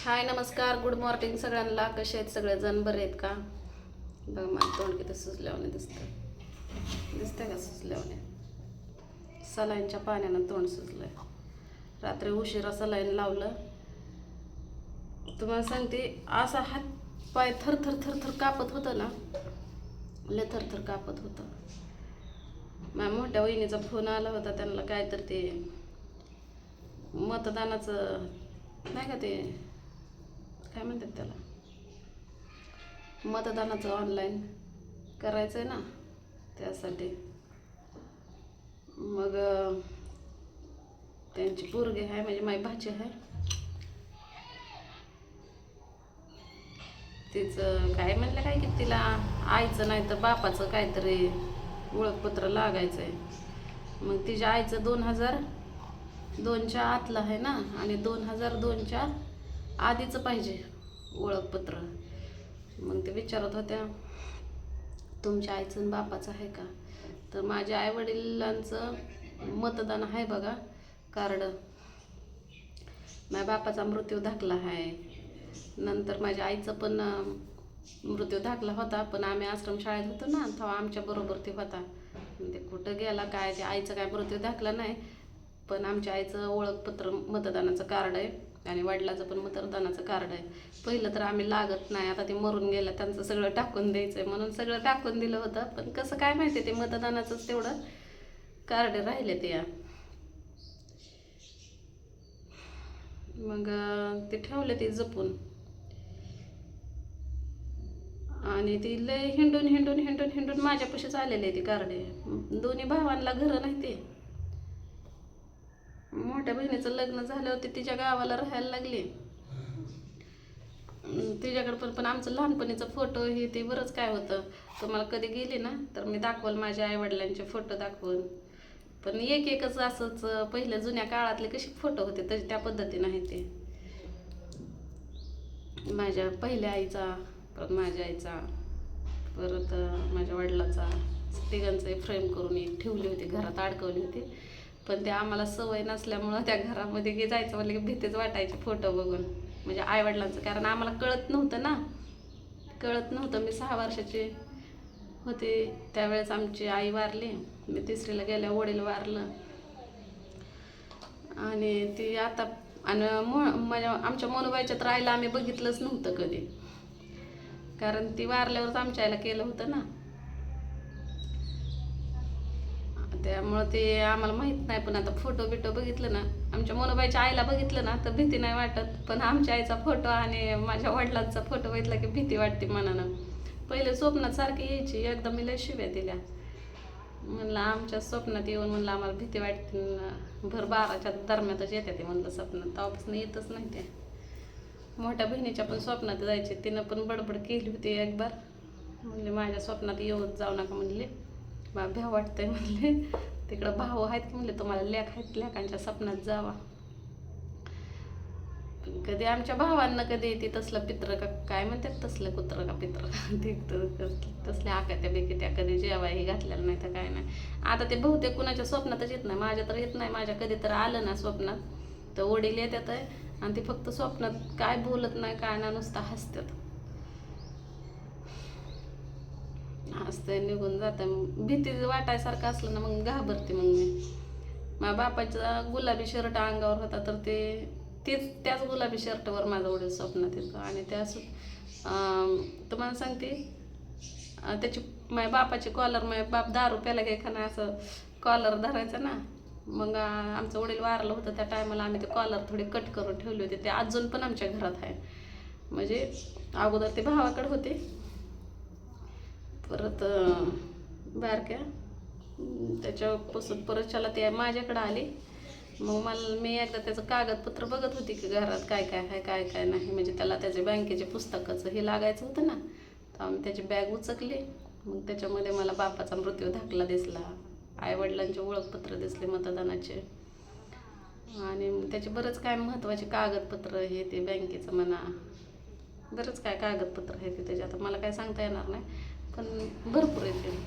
हाय नमस्कार good morning सगळ्यांना. कसे आहेत सगळेजण? बरे आहेत का? बघ माझं तोंड किती सुजल्यावाने दिसतंय का? सुजल्यावाने सलाईनच्या पाण्यानं तोंड सुजलंय. रात्री उशिरा सलाईन लावलं. तुम्हाला सांगते असा हात पाय थर थर थर थर कापत होतं ना, लय थर थर कापत होतं. माझ्या मोठ्या वहिनीचा फोन आला होता. त्यांना काय तर ते मतदानाचं नाही का, ते काय म्हणतात त्याला, मतदानाचं ऑनलाईन करायचं आहे ना, त्यासाठी. मग त्यांची पोरगी आहे, म्हणजे माझी भाची आहे, तिचं काय म्हणलं काय की तिला आईचं नाही तर बापाचं काहीतरी ओळखपत्र लागायचं आहे. मग तिच्या आईचं 2002च्या आतलं आहे ना, आणि 2002च्या आधीचं पाहिजे ओळखपत्र. मग ते विचारत होत्या तुमच्या आईचं आणि बापाचं आहे का? तर माझ्या आईवडिलांचं मतदान आहे बघा, कार्ड. माझ्या बापाचा मृत्यू दाखला आहे. नंतर माझ्या आईचं पण मृत्यू दाखला होता, पण आम्ही आश्रमशाळेत होतो ना तेव्हा आमच्या बरोबर ते होता. ते कुठं गेला काय, ते आईचं काय मृत्यू दाखला नाही, पण आमच्या आईचं ओळखपत्र मतदानाचं कार्ड आहे आणि वडिलाचं पण मतदानाचं कार्ड आहे. पहिलं तर आम्ही लागत नाही, आता ते मरून गेलं, त्यांचं सगळं टाकून द्यायचं आहे म्हणून सगळं टाकून दिलं होतं. पण कसं काय माहिती, ते मतदानाचंच तेवढं कार्ड राहिले ते. मग ते ठेवले ते जपून. आणि ती लय हिंडून हिंडून हिंडून हिंडून माझ्यापाशीच आलेले ते कार्डे. दोन्ही भावांना घरं नाही ते. मोठ्या बहिणीचं लग्न झालं होते, तिच्या गावाला राहायला लागली. तिच्याकडे पण आमचं लहानपणीचं फोटो हे ते बरंच काय होतं. तुम्हाला कधी गेली ना तर मी दाखवल, माझ्या आईवडिलांचे फोटो दाखवून. पण एक एकच असंच पहिल्या जुन्या काळातले कसे फोटो होते तसे त्या पद्धतीनं आहे ते. माझ्या पहिल्या आईचा, परत माझ्या आईचा, परत माझ्या वडिलाचा, तिघांचं फ्रेम करून एक ठेवली होती, घरात अडकवली होती. पण ते आम्हाला सवय नसल्यामुळं त्या घरामध्ये जायचं म्हणलं की भीतीच वाटायची फोटो बघून, म्हणजे आईवडिलांचं. कारण आम्हाला कळत नव्हतं ना, मी 6 वर्षाची होते त्यावेळेस आमची आई वारली. मी 3रीला गेल्या वडील वारलं. आणि ती आता आणि आमच्या मनोबाईच्या तर आईला आम्ही बघितलंच नव्हतं कधी, कारण ती वारल्यावरच आमच्या आईला केलं होतं ना, त्यामुळं ते आम्हाला माहीत नाही. पण आता फोटो बिटो बघितलं ना, आमच्या मनोबाईच्या आईला बघितलं ना तर भीती नाही वाटत, पण आमच्या आईचा फोटो आणि माझ्या वडिलांचा फोटो बघितला की भीती वाटते मनानं. पहिले स्वप्नात सारखी यायची, एकदा मी लय शिव्या दिल्या. म्हणलं आमच्या स्वप्नात येऊन म्हणलं आम्हाला भीती वाटते, भर 12च्या दरम्यानच येते ते म्हणलं स्वप्नात, तेव्हापासून येतच नाही ते. मोठ्या बहिणीच्या पण स्वप्नात जायचे, तिनं पण बडबड केली होती एक बार. म्हणले माझ्या स्वप्नात येऊन जाऊ नका म्हणले, मला भ्या वाटतंय म्हणले. तिकडं भाऊ आहेत की म्हणले, तुम्हाला लेक आहेत, लेकांच्या स्वप्नात जावा. कधी आमच्या भावांना कधी येते तसलं पित्र का काय म्हणतात, तसलं कुत्र का पित्र ते तसल्या आकात्या बेकित्या कधी जेवाही घातलेलं नाही तर काय नाही. आता ते बहुतेक कुणाच्या स्वप्नातच येत नाही, माझ्या तर येत नाही. माझ्या कधी तर आलं ना स्वप्नात तर वडील येतात आहे, आणि ते फक्त स्वप्नात काय बोलत नाही काय ना, नुसतं हसतात, हसते निघून जातं. भीती वाटायसारखं असलं ना मग घाबरते. मग मी माझ्या बापाचा गुलाबी शर्ट अंगावर होता, तर त्याच गुलाबी शर्टवर माझं वडील स्वप्नात येतं. आणि तुम्हाला सांगते, त्याची माझ्या बापाची कॉलर, माझ्या बाप दारू प्यायला एखादा असं कॉलर धरायचं ना, मग आमचं वडील वारलं होतं त्या टायमाला आम्ही ते कॉलर थोडी कट करून ठेवले होते. ते अजून पण आमच्या घरात आहे. म्हणजे अगोदर ते भावाकडे होते, परत बारक्या त्याच्यापासून परत चला ते माझ्याकडं आले. मग मी एकदा त्याचं कागदपत्र बघत होती की घरात काय काय आहे काय काय नाही, म्हणजे त्याला त्याच्या बँकेचे पुस्तकाचं हे लागायचं होतं ना, तर आम्ही त्याची बॅग उचकली. मग त्याच्यामध्ये मला बापाचा मृत्यू दाखला दिसला, आईवडिलांचे ओळखपत्र दिसले मतदानाचे, आणि त्याचे बरंच काय महत्त्वाचे कागदपत्र हे ते बँकेचं म्हणा, बरंच काय कागदपत्र आहे ते त्याच्यात, मला काय सांगता येणार नाही पण भरपूर येते.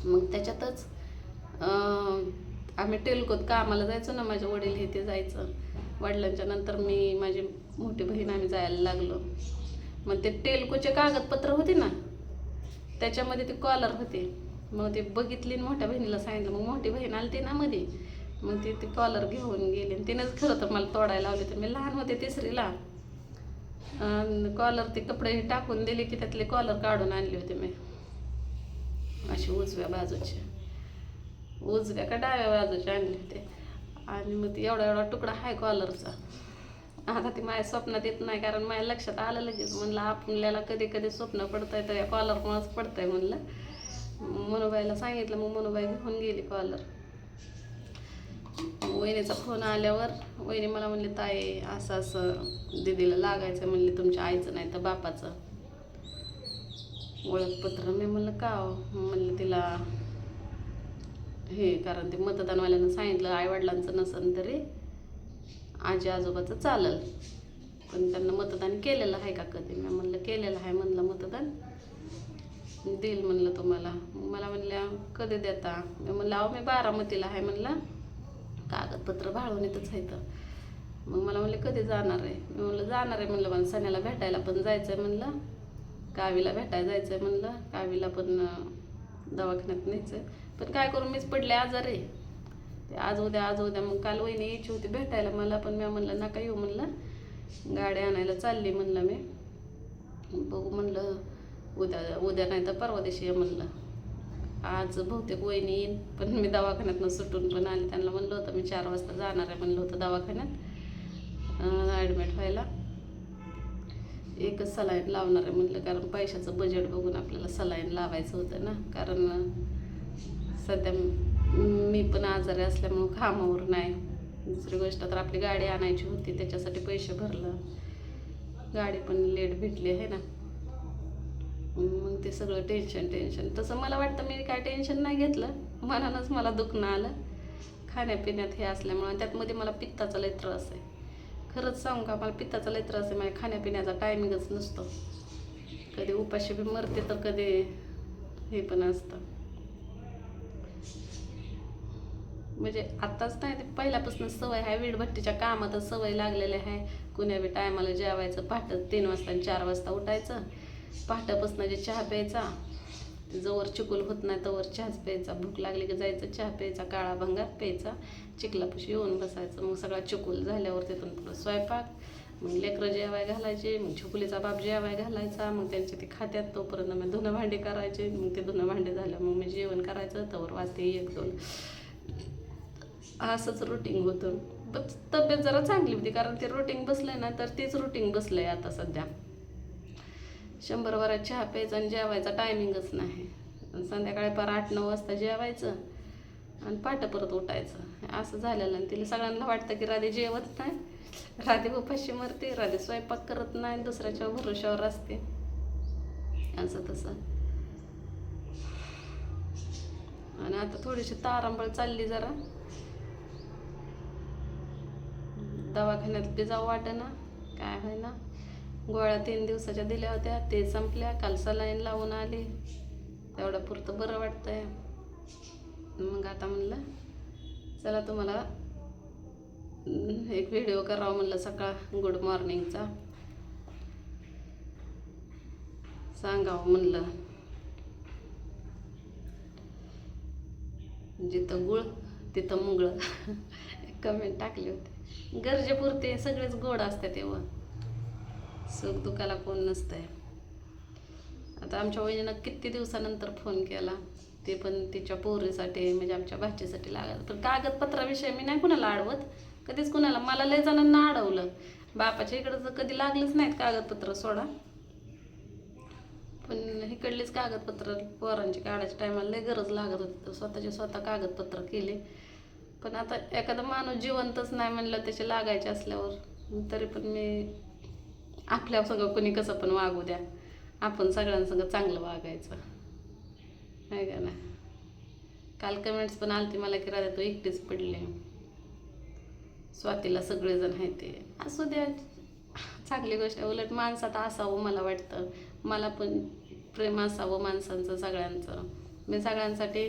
मग त्याच्यातच आम्ही टेलकोत कामाला जायचो ना, माझे वडील हे ते जायचं. वडिलांच्या नंतर मी माझी मोठी बहीण आम्ही जायला लागलो. मग ते टेल्कोचे कागदपत्र होते ना, त्याच्यामध्ये ते कॉलर होते. मग ते बघितली मोठ्या बहिणीला सांगितलं. मग मोठी बहीण आली ना मध्ये, मग ते कॉलर घेऊन गेले. तिनेच खरं तर मला तोडायला लावले. तर मी लहान होते 3रीला. कॉलर ते कपडे टाकून दिले की त्यातले कॉलर काढून आणले होते मी, अशी उजव्या बाजूचे, उजव्या का डाव्या बाजूचे आणले होते. आणि मग ते एवढा एवढा तुकडा आहे कॉलरचा. आता ते माझ्या स्वप्नात येत नाही, कारण माझ्या लक्षात आलं लगेच. म्हणलं आपल्याला कधी कधी स्वप्न पडतंय तर या कॉलरमुळंच पडतंय म्हणलं. मनुबाईला सांगितलं. मग मनुबाई घेऊन गेली कॉलर. वहिनीचा फोन आल्यावर वहिनी मला म्हणली, ताई असं असं दीदीला लागायचं म्हणले, तुमच्या आईचं नाही तर बापाचं ओळखपत्र. मी म्हणलं का हो? म्हणलं तिला हे, कारण ते मतदानवाल्यांना सांगितलं आईवडिलांचं नसेल तरी आजी आजोबाचं चालेल, पण त्यांना मतदान केलेलं आहे का कधी? मी म्हणलं केलेलं आहे म्हणलं मतदान, देईल म्हणलं तुम्हाला. मला म्हणल्या कधी देता? मी म्हणलं अहो मी बारामतीला आहे म्हणलं, कागदपत्र भाळून येतच आहे तर. मग मला म्हणले कधी जाणार आहे? मी म्हणलं जाणार आहे म्हणलं, मला सण्याला भेटायला पण जायचं आहे म्हणलं, कावीला भेटायला जायचं आहे म्हणलं, कावीला पण दवाखान्यात न्यायचं आहे. पण काय करू, मीच पडले आजारी. ते आज उद्या मग काल वहिनी यायची होती भेटायला मला, पण मी म्हणलं नका येऊ म्हणलं, गाडी आणायला चालली म्हणलं मी, बघू म्हणलं उद्या नाही तर परवा दिवशी म्हणलं. आज बहुतेक वहिनी येईन, पण मी दवाखान्यातनं सुटून पण आले. त्यांना म्हणलं होतं मी 4 वाजता जाणार आहे म्हणलं होतं दवाखान्यात ॲडमिट व्हायला. एकच सलाईन लावणार आहे म्हणलं, कारण पैशाचं बजेट बघून आपल्याला सलाईन लावायचं होतं ना. कारण सध्या मी पण आजारी असल्यामुळं कामावर नाही. दुसरी गोष्ट तर आपली गाडी आणायची होती, त्याच्यासाठी पैसे भरलं, गाडी पण लेट भेटली आहे ना. मग ते सगळं टेन्शन. तसं मला वाटतं मी काय टेन्शन नाही घेतलं, मनानंच मला दुखणं आलं खाण्यापिण्यात हे असल्यामुळं. त्यातमध्ये मला पित्ताचा लय त्रास आहे. खरंच सांगू का, मला पित्ताचा लय त्रास आहे. माझ्या खाण्यापिण्याचा टायमिंगच नसतो. कधी उपाशी बी मरते तर कधी हे पण असतं. म्हणजे आत्ताच नाही, ते पहिल्यापासून सवय आहे. वीटभट्टीच्या कामातच सवय लागलेली आहे. कुण्या बी टायमाला जेवायचं, पहाटे 3 वाजता आणि 4 वाजता उठायचं. पहाटेपासून जे चहा प्यायचा, जोवर चिकूल होत नाही तोवर चहाच प्यायचा. भूक लागली की जायचं चहा प्यायचा, काळा भंगार प्यायचा, चिखलापाशी येऊन बसायचं. मग सगळा चिकूल झाल्यावर तिथून पुढं स्वयंपाक, मग लेकरं जेवाय घालायचे, मग चिकुलीचा बाप जेवाय घालायचा, मग त्यांचे ते खात्यात तोपर्यंत मी धुणं भांडी करायचे. मग ते धुणं भांडी झालं मग मी जेवण करायचं, तोवर वाजते 1-2. असंच रुटीन होतं. पण तब्येत जरा चांगली होती, कारण ते रुटीन बसलंय ना, तर तेच रुटीन बसलंय आता सध्या. 100 वरा चहा प्यायचा आणि जेवायचा टायमिंगच नाही. संध्याकाळी 8-9 वाजता जेवायचं आणि पहाटे परत उठायचं, असं झालेलं. आणि तिला सगळ्यांना वाटतं की राधे जेवत नाही, राधे उपाशी मरते, राधे स्वयंपाक करत नाही, दुसऱ्याच्या भरोश्यावर असते, असं तसं. आणि आता थोडीशी तारांबळ चालली जरा. दवाखान्यात बी जाऊ वाटेना, काय होय ना. गोळ्या 3 दिवसाच्या दिल्या होत्या, ते संपल्या. काल सलाईन लावून आली, तेवढं पुरतं बरं वाटतंय. मग आता म्हणलं चला तुम्हाला एक व्हिडिओ करावं म्हणलं, सकाळ गुड मॉर्निंगचा सांगावं म्हणलं. जिथं गुळ तिथं मुंगळं कमेंट टाकले होते. गरजेपुरते सगळेच गोड असतात, तेव्हा सुख दुखाला कोण नसतंय. आता आमच्या वहिनीनं किती दिवसानंतर फोन केला, ते पण तिच्या पोरीसाठी, म्हणजे आमच्या भाचीसाठी लागत. पण कागदपत्राविषयी मी नाही कुणाला अडवत कधीच, कुणाला. मला लय जणांना अडवलं, बापाच्या इकडं तर कधी लागलंच नाहीत कागदपत्र सोडा, पण इकडलीच कागदपत्र पोरांची काढायच्या टायमाला लय गरज लागत होती, तर स्वतः कागदपत्र केले. पण आता एखादा माणूस जिवंतच नाही म्हणलं, त्याचे लागायचे असल्यावर, तरी पण मी आपल्या सगळं कोणी कसं पण वागू द्या, आपण सगळ्यांसंग चांगलं वागायचं आहे का नाही. काल कमेंट्स पण आलती मला की राधा तू एकटीच पडले, स्वातीला सगळेजण आहे, ते असू द्या, चांगली गोष्ट आहे. उलट माणसात असावं मला वाटतं. मला पण प्रेम असावं माणसांचं सगळ्यांचं. मी सगळ्यांसाठी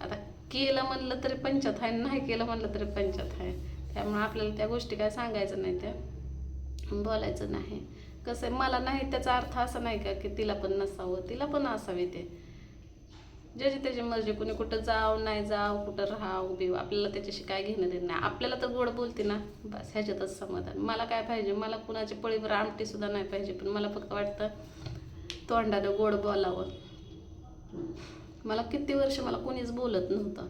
आता केलं म्हणलं तरी पंचायत आहे, नाही केलं म्हणलं तरी पंचायत आहे. त्यामुळे आपल्याला त्या गोष्टी काय सांगायचं नाही, त्या बोलायचं नाही. कसं आहे, मला नाही त्याचा अर्थ असा नाही का की तिला पण नसावं, तिला पण असावे. ते ज्याची त्याची मर्जी, कुणी कुठं जाव नाही जाव, कुठं राहावं उभी, आपल्याला त्याच्याशी काय घेणं देणं नाही. आपल्याला तर गोड बोलते ना, बस ह्याच्यातच समाधान. मला काय पाहिजे, मला कुणाची पळीभर आमटीसुद्धा नाही पाहिजे, पण मला फक्त वाटतं तोंडानं गोड बोलावं. मला किती वर्ष मला कोणीच बोलत नव्हतं.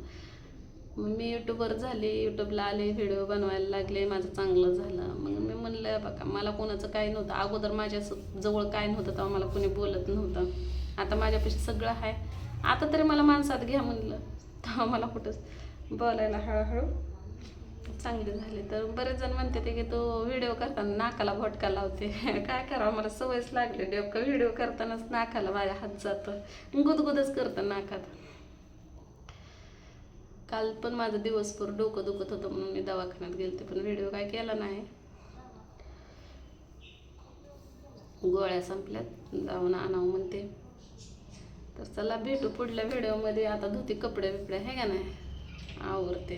मग मी यूट्यूबवर झाले, यूट्यूबला आले, व्हिडिओ बनवायला लागले, माझं चांगलं झालं. मग मी म्हणलं बघा, मला कोणाचं काही नव्हतं अगोदर, माझ्या जवळ काय नव्हतं तेव्हा मला कोणी बोलत नव्हतं. आता माझ्यापाशी सगळं आहे. आता तरी मला माणसात घ्या म्हणलं, तेव्हा मला कुठंच बोलायला हळूहळू चांगले झाले. तर बरेच जण म्हणते ते की तो व्हिडिओ करताना नाकाला भोटका लावते. काय करावं, मला सवयच लागली. नेमकं व्हिडिओ करतानाच नाकाला माझ्या हात जातं, गुदगुदच करतं नाकात. काल पण माझं दिवसभर डोकं दुखत होतं म्हणून मी दवाखान्यात गेलते, पण व्हिडिओ काय केला नाही. गोळ्या संपल्यात, जाऊन आणावं म्हणते. तर चला भेटू पुढल्या व्हिडिओमध्ये. आता धुते कपडे बिपडे, हे का नाही आवरते.